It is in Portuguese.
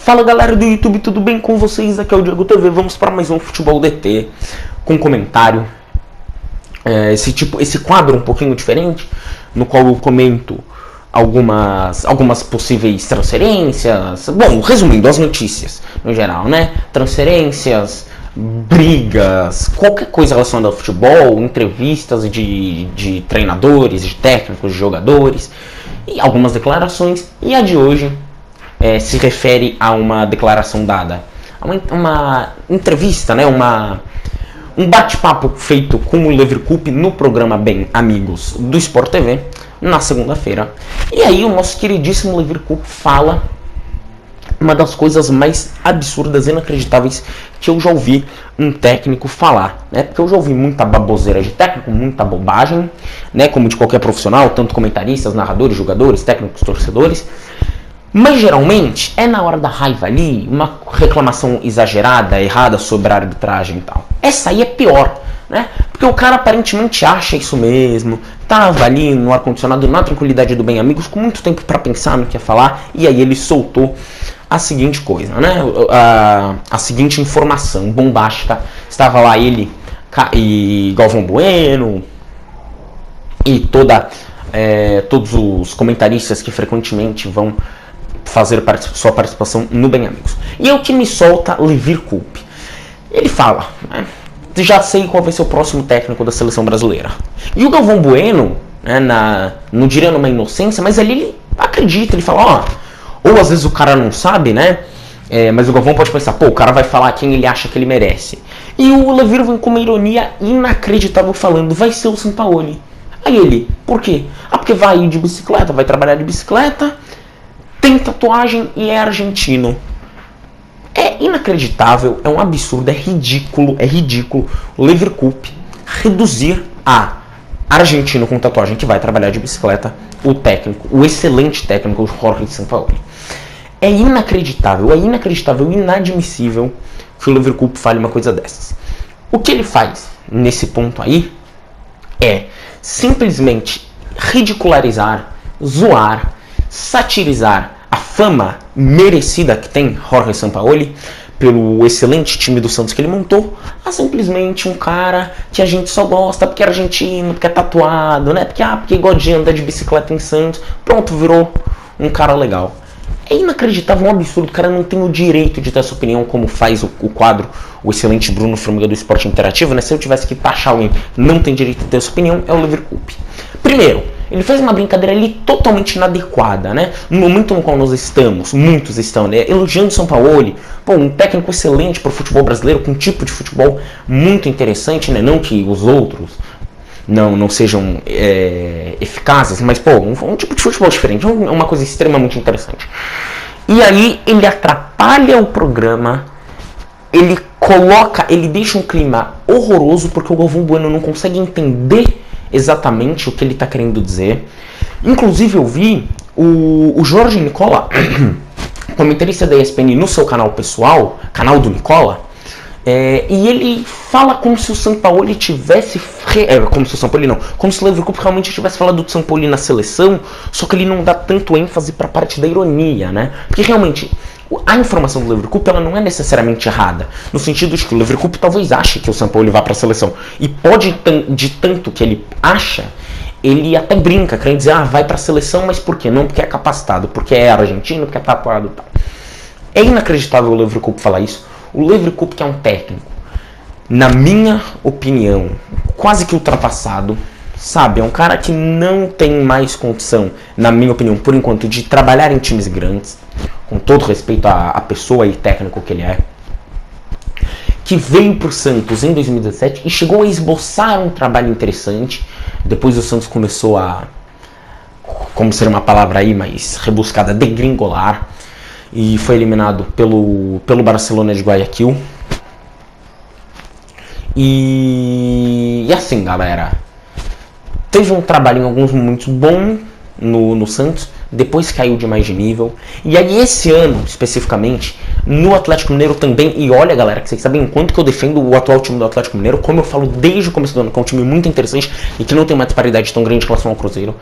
Fala galera do YouTube, tudo bem com vocês? Aqui é o Diego TV, vamos para mais um Futebol DT com comentário. Esse quadro um pouquinho diferente, no qual eu comento algumas possíveis transferências. Bom, resumindo, as notícias no geral, né? Transferências, brigas, qualquer coisa relacionada ao futebol, entrevistas de treinadores, de técnicos, de jogadores e algumas declarações. E a de hoje se refere a uma declaração dada, uma entrevista, né? Um bate-papo feito com o Leverkusen no programa Bem Amigos do Sport TV na segunda-feira. E aí o nosso queridíssimo Leverkusen fala uma das coisas mais absurdas e inacreditáveis que eu já ouvi um técnico falar, né? Porque eu já ouvi muita baboseira de técnico, muita bobagem, né? Como de qualquer profissional, tanto comentaristas, narradores, jogadores, técnicos, torcedores. Mas geralmente é na hora da raiva ali, uma reclamação exagerada, errada sobre a arbitragem e tal. Essa aí é pior, né? Porque o cara aparentemente acha isso mesmo, tava ali no ar-condicionado, na tranquilidade do Bem Amigos, com muito tempo para pensar no que ia falar, e aí ele soltou a seguinte coisa, né? A seguinte informação bombástica. Estava lá ele e Galvão Bueno e todos os comentaristas que frequentemente vão fazer sua participação no Bem Amigos. E é o que me solta Leverkusen. Ele fala, né, já sei qual vai ser o próximo técnico da seleção brasileira. E o Galvão Bueno, né, não diria numa inocência, mas ali ele acredita, ele fala, ou às vezes o cara não sabe, né, mas o Galvão pode pensar, o cara vai falar quem ele acha que ele merece. E o Leverkusen vem com uma ironia inacreditável falando, vai ser o Sampaoli. Aí ele, por quê? Porque vai ir de bicicleta, vai trabalhar de bicicleta, tem tatuagem e é argentino. É inacreditável, é um absurdo, é ridículo o Leverkusen reduzir a argentino com tatuagem que vai trabalhar de bicicleta o excelente técnico Jorge Sampaoli. É inacreditável, inadmissível que o Leverkusen fale uma coisa dessas. O que ele faz nesse ponto aí é simplesmente ridicularizar, zoar, satirizar a fama merecida que tem Jorge Sampaoli pelo excelente time do Santos que ele montou, a simplesmente um cara que a gente só gosta porque é argentino, porque é tatuado, né? Porque gosta de andar de bicicleta em Santos, pronto, virou um cara legal. É inacreditável, um absurdo, o cara não tem o direito de ter essa opinião, como faz o quadro, o excelente Bruno Formiga do Esporte Interativo, né? Se eu tivesse que taxar alguém não tem direito de ter essa opinião, é o Leverkusen. Primeiro, ele fez uma brincadeira ali totalmente inadequada, né? No momento no qual nós estamos, muitos estão, né, elogiando o Sampaoli, um técnico excelente para o futebol brasileiro, com um tipo de futebol muito interessante, né? Não que os outros não sejam eficazes, mas um tipo de futebol diferente, uma coisa extremamente interessante. E aí ele atrapalha o programa, ele deixa um clima horroroso, porque o Galvão Bueno não consegue entender exatamente o que ele está querendo dizer. Inclusive eu vi o Jorge Nicola, comentarista da ESPN, no seu canal pessoal, canal do Nicola, e ele fala como se o Sampaoli tivesse como se o Leverkusen realmente tivesse falado do Sampaoli na seleção, só que ele não dá tanto ênfase para a parte da ironia, né? Porque realmente a informação do Leverkusen ela não é necessariamente errada, no sentido de que o Leverkusen talvez ache que o Sampaoli vá para a seleção, e pode, de tanto que ele acha, ele até brinca, querendo dizer, vai para a seleção, mas por quê? Não porque é capacitado, porque é argentino, porque é tatuado e tal. É inacreditável o Leverkusen falar isso. O Leverkusen, que é um técnico, na minha opinião, quase que ultrapassado, sabe? É um cara que não tem mais condição, na minha opinião, por enquanto, de trabalhar em times grandes, com todo respeito à pessoa e técnico que ele é, que veio pro Santos em 2017 e chegou a esboçar um trabalho interessante. Depois o Santos começou a, como ser uma palavra aí mais rebuscada, degringolar, e foi eliminado pelo Barcelona de Guayaquil. E assim, galera, teve um trabalho em alguns momentos bom no Santos, depois caiu demais de nível. E aí esse ano, especificamente, no Atlético Mineiro também. E olha, galera, que vocês sabem o quanto que eu defendo o atual time do Atlético Mineiro, como eu falo desde o começo do ano, que é um time muito interessante e que não tem uma disparidade tão grande em relação ao Cruzeiro.